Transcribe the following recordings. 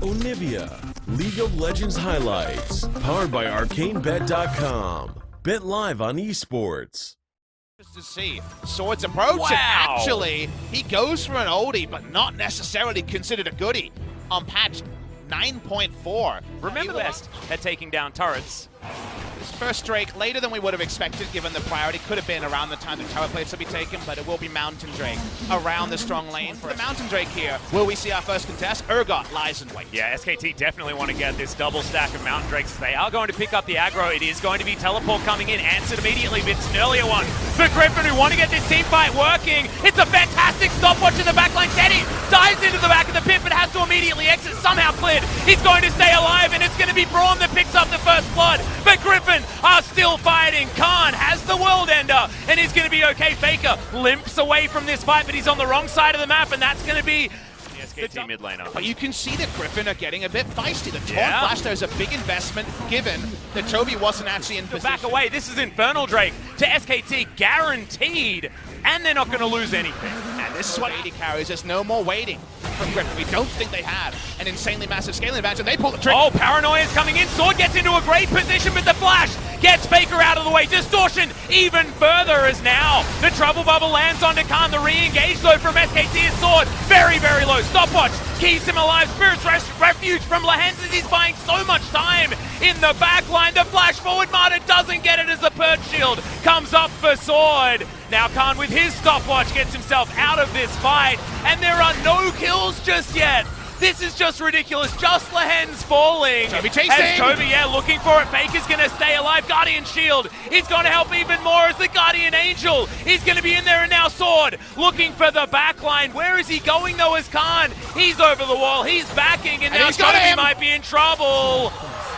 Onivia, League of Legends highlights, powered by ArcaneBet.com. Bet live on esports. To see Swords approach, wow. And actually, he goes for an oldie, but not necessarily considered a goodie on patch 9.4. Remember best at taking down turrets. This first Drake, later than we would have expected, given the priority. Could have been around the time the turret plates will be taken, but it will be Mountain Drake around the strong lane. For the Mountain Drake here, will we see our first contest? Urgot lies in wait. Yeah, SKT definitely want to get this double stack of Mountain Drakes. They are going to pick up the aggro. It is going to be Teleport coming in, answered immediately, but it's an earlier one for Griffin, who want to get this team fight working. It's a fantastic stopwatch in the backline. Teddy dives into the back of the pit, but has to immediately exit. Somehow cleared. He's going to stay alive, and it's going to be Braum that picks up the first blood. But Griffin are still fighting. Khan has the world ender, and he's going to be okay. Faker limps away from this fight, but he's on the wrong side of the map, and that's going to be the SKT mid laner. But you can see that Griffin are getting a bit feisty. The Taunt Flash there is a big investment, given that Toby wasn't actually in position. Back away. This is Infernal Drake to SKT, guaranteed, and they're not going to lose anything. And this is what AD carries. There's no more waiting from Griffin. We don't think they have an insanely massive scaling advantage, and they pull the trigger. Oh, Paranoia is coming in. Sword gets into a great position, but the flash gets Faker out of the way. Distortion even further as now the Trouble Bubble lands onto Khan. The re-engage though from SKT is Sword. Very, very low. Stopwatch keeps him alive. Spirit's Refuge from Lahens as he's buying so much time in the backline. The flash forward Martyr doesn't get it as the Purge Shield comes up for Sword. Now Khan with his stopwatch gets himself out of this fight, and there are no kills just yet. This is just ridiculous. Just Lahens falling. Toby chasing. As Toby, looking for it. Faker's going to stay alive. Guardian Shield is going to help even more as the Guardian Angel is going to be in there, and now Sword looking for the backline. Where is he going though as Khan? He's over the wall. He's backing, and now Toby might be in trouble.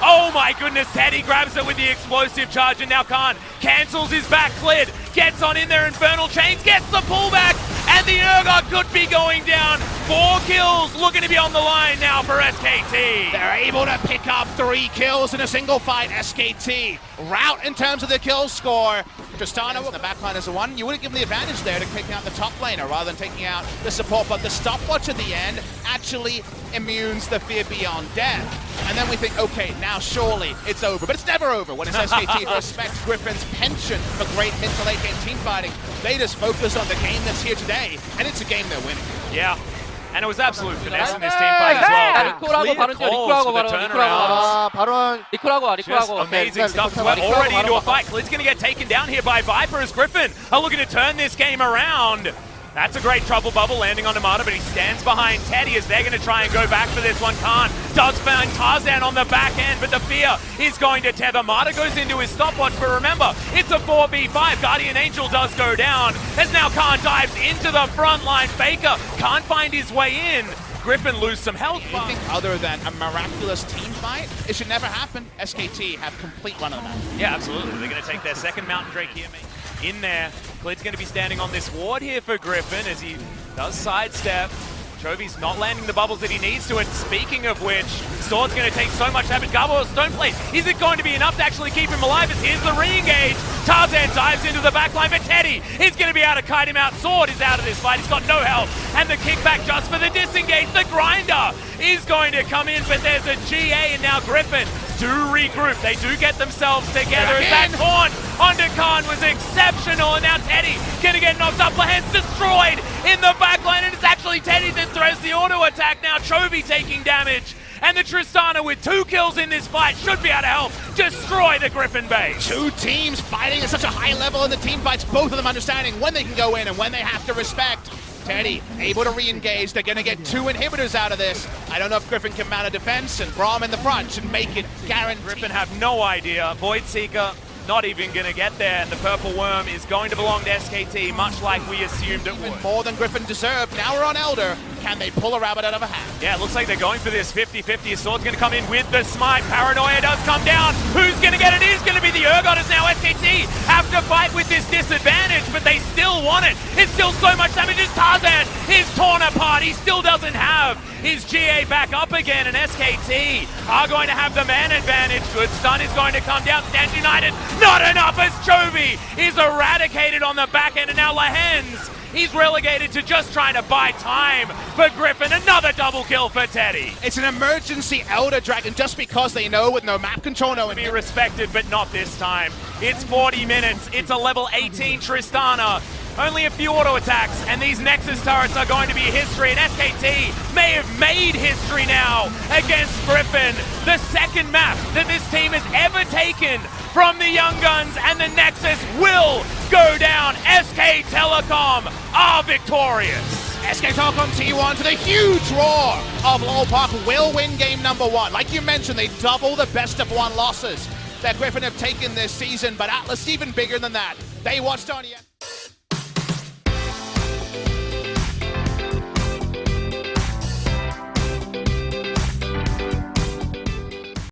Oh my goodness, Teddy grabs it with the explosive charge, and now Khan cancels his back cleared, gets on in there, Infernal Chains, gets the pullback, and the Urgot could be going down. 4 kills looking to be on the line now for SKT. They're able to pick up 3 kills in a single fight. SKT rout in terms of the kill score. Tristana in the backline as a 1. You would have given the advantage there to taking out the top laner rather than taking out the support, but the stopwatch at the end actually immunes the fear beyond death. And then we think, okay, now surely it's over. But it's never over when it's SKT respects Griffin's penchant for great mid to late game team fighting. They just focus on the game that's here today, and it's a game they're winning. Yeah. And it was absolute finesse in this team fight as well. Clear calls for the turnaround. Just amazing stuff. We're already into a fight. Klid's going to get taken down here by Viper as Griffin are looking to turn this game around. That's a great Trouble Bubble landing on Amada, but he stands behind Teddy as they're going to try and go back for this one. Khan does find Tarzan on the back end, but the fear is going to tether. Amada goes into his stopwatch, but remember, it's a 4v5. Guardian Angel does go down, as now Khan dives into the front line. Faker can't find his way in. Griffin lose some health. Anything other than a miraculous team fight, it should never happen. SKT have complete run of the map. Yeah, absolutely. They're going to take their second Mountain Drake here, in there. Klid's going to be standing on this ward here for Griffin as he does sidestep. Chovy's not landing the bubbles that he needs to, and speaking of which, Sword's going to take so much damage. Garbo Stoneplate, is it going to be enough to actually keep him alive as here's the re-engage? Tarzan dives into the backline, but Teddy is going to be able to kite him out. Sword is out of this fight, he's got no health, and the kickback just for the disengage. The grinder is going to come in, but there's a GA, and now Griffin do regroup. They do get themselves together as that taunt onto Khan was exceptional, and now Teddy going to get knocked up. Lahens destroyed in the backline, and it's actually Teddy that throws the auto attack. Now Chovy taking damage, and the Tristana with 2 kills in this fight should be able to help destroy the Griffin base. 2 teams fighting at such a high level in the team fights, both of them understanding when they can go in and when they have to respect. Teddy able to re-engage. They're going to get 2 inhibitors out of this. I don't know if Griffin can mount a defense, and Braum in the front should make it guaranteed. Griffin have no idea. Void Seeker not even going to get there, and the Purple Worm is going to belong to SKT, much like we assumed it would. More than Griffin deserved. Now we're on Elder. Can they pull a rabbit out of a hat? Yeah, it looks like they're going for this 50-50. Sword's going to come in with the smite. Paranoia does come down. Who's going to get it? It is going to be the Urgot, as now SKT have to fight with this disadvantage, but they still want it. It's still so much damage as Tarzan is torn apart. He still doesn't have GRF. Is GA back up again, and SKT are going to have the man advantage. Good stun is going to come down. Stand United, not enough as Chovy is eradicated on the back end, and now Lahens, he's relegated to just trying to buy time for Griffin. Another double kill for Teddy. It's an emergency Elder Dragon just because they know with no map control, no... Be respected, but not this time. It's 40 minutes. It's a level 18 Tristana. Only a few auto attacks, and these Nexus turrets are going to be history, and SKT may have made history now against Griffin. The second map that this team has ever taken from the Young Guns, and the Nexus will go down. SK Telecom are victorious. SK Telecom T1 to the huge roar of Lowell Park will win game number 1. Like you mentioned, they double the best of 1 losses that Griffin have taken this season, but Atlas even bigger than that. They watched Onivia.